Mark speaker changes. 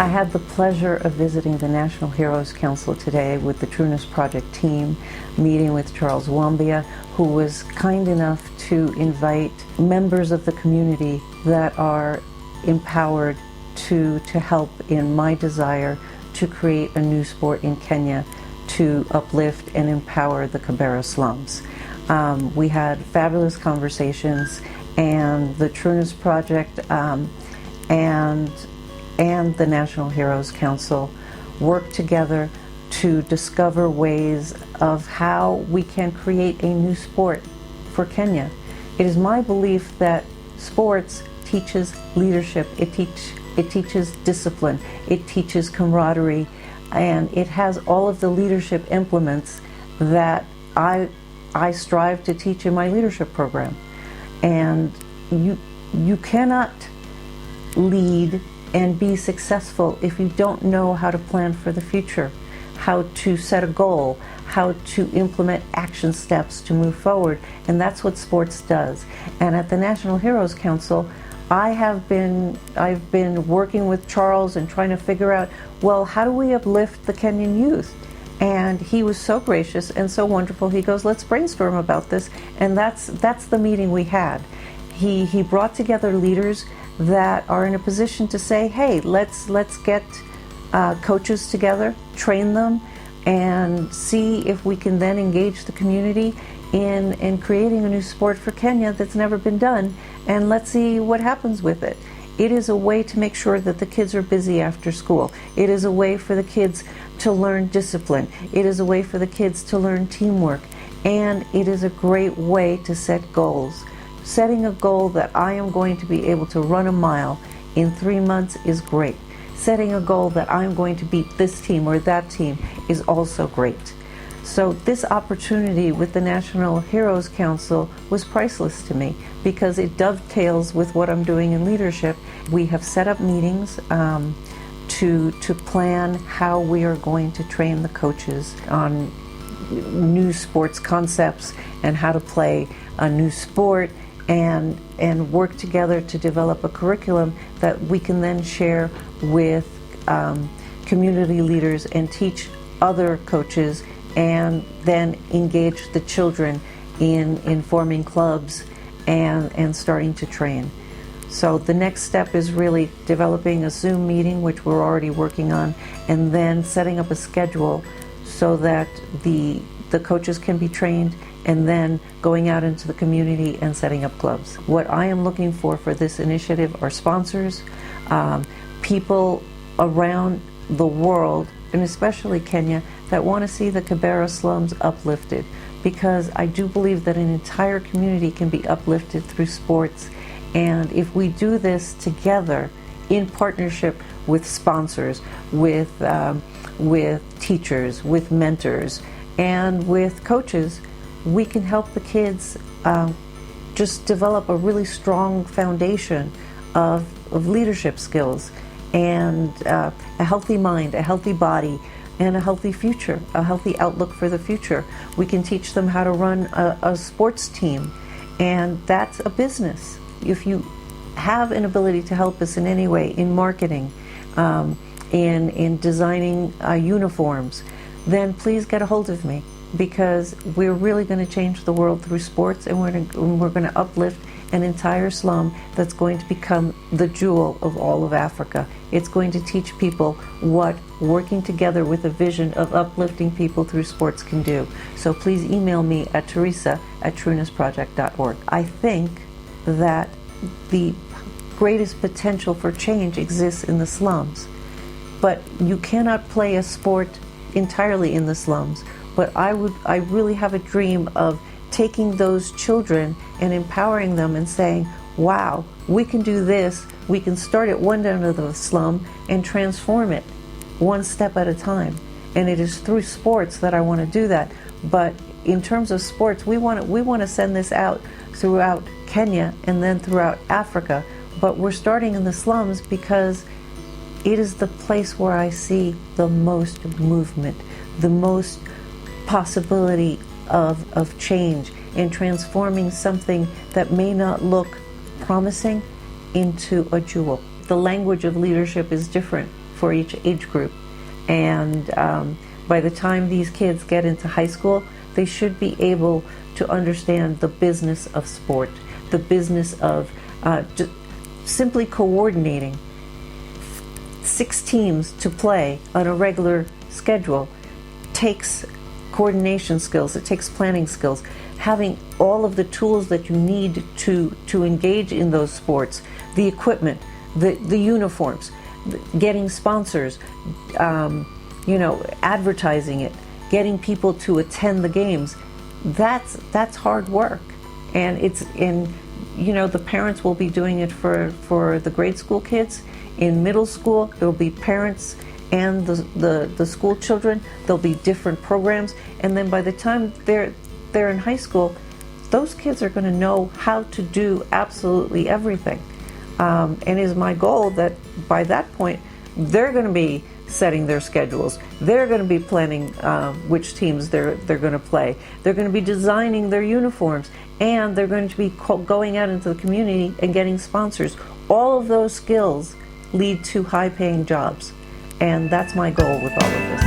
Speaker 1: I had the pleasure of visiting the National Heroes Council today with the Trueness Project team, meeting with Charles Wambia, who was kind enough to invite members of the community that are empowered to help in my desire to create a new sport in Kenya to uplift and empower the Kibera slums. We had fabulous conversations, and the Trueness Project and the National Heroes Council work together to discover ways of how we can create a new sport for Kenya. It is my belief that sports teaches leadership, it teaches discipline, it teaches camaraderie, and it has all of the leadership implements that I strive to teach in my leadership program. And you cannot lead and be successful if you don't know how to plan for the future, how to set a goal, how to implement action steps to move forward, and that's what sports does. And at the National Heroes Council, I've been working with Charles and trying to figure out, well, how do we uplift the Kenyan youth? And he was so gracious and so wonderful. He goes, let's brainstorm about this, and that's the meeting we had. He brought together leaders that are in a position to say, hey, let's get coaches together, train them, and see if we can then engage the community in creating a new sport for Kenya that's never been done, and let's see what happens with it. It is a way to make sure that the kids are busy after school. It is a way for the kids to learn discipline. It is a way for the kids to learn teamwork, and it is a great way to set goals. Setting a goal that I am going to be able to run a mile in 3 months is great. Setting a goal that I'm going to beat this team or that team is also great. So this opportunity with the National Heroes Council was priceless to me because it dovetails with what I'm doing in leadership. We have set up meetings to plan how we are going to train the coaches on new sports concepts and how to play a new sport, and work together to develop a curriculum that we can then share with community leaders and teach other coaches, and then engage the children in forming clubs and starting to train. So the next step is really developing a Zoom meeting, which we're already working on, and then setting up a schedule so that the coaches can be trained, and then going out into the community and setting up clubs. What I am looking for this initiative are sponsors, people around the world, and especially Kenya, that want to see the Kibera slums uplifted, because I do believe that an entire community can be uplifted through sports. And if we do this together in partnership with sponsors, with teachers, with mentors, and with coaches, we can help the kids just develop a really strong foundation of leadership skills, and a healthy mind, a healthy body, and a healthy future, a healthy outlook for the future. We can teach them how to run a sports team, and that's a business. If you have an ability to help us in any way, in marketing, in designing uniforms, then please get a hold of me, because we're really going to change the world through sports, and we're going to uplift an entire slum that's going to become the jewel of all of Africa. It's going to teach people what working together with a vision of uplifting people through sports can do. So please email me at teresa@truenessproject.org. I think that the greatest potential for change exists in the slums, but you cannot play a sport entirely in the slums. But I really have a dream of taking those children and empowering them and saying, wow, we can do this. We can start at one end of the slum and transform it one step at a time. And it is through sports that I want to do that. But in terms of sports, we want to send this out throughout Kenya and then throughout Africa. But we're starting in the slums because it is the place where I see the most movement, the most possibility of change, and transforming something that may not look promising into a jewel. The language of leadership is different for each age group. And by the time these kids get into high school, they should be able to understand the business of sport, the business of simply coordinating 6 teams to play on a regular schedule takes coordination skills, it takes planning skills, having all of the tools that you need to engage in those sports, the equipment, the uniforms, getting sponsors, advertising it, getting people to attend the games. That's hard work, and the parents will be doing it for the grade school kids. In middle school, it'll be parents and the school children. There'll be different programs, and then by the time they're in high school, those kids are going to know how to do absolutely everything. And it is my goal that by that point, they're going to be setting their schedules. They're going to be planning which teams they're going to play. They're going to be designing their uniforms, and they're going to be going out into the community and getting sponsors. All of those skills lead to high-paying jobs, and that's my goal with all of this.